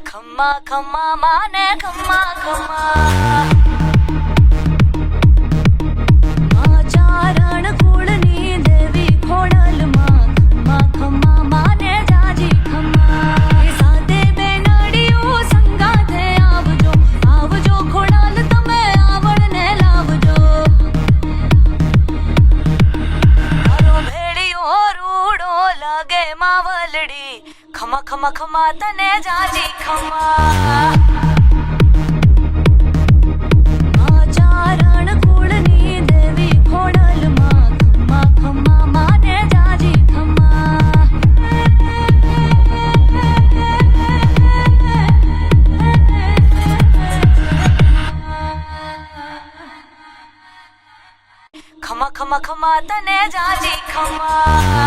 खम्मा खम्मा माने खम्मा खम्मा चारण कुळनी देवी खोडलमा खम्मा खम्मा माने जाजी खम्मा सादे बेनडियो संगाथे आवजो आवजो खोडल तमे आवडने लावजो मारो भेड़ियो रूडो लागे मावलडी खमा खमा खमा तने जाजी खमा चारण कुळनी देवी खोडलमा खम्मा खम्मा माने जाजी खम्मा खमा खमा खमा तने जाजी खमा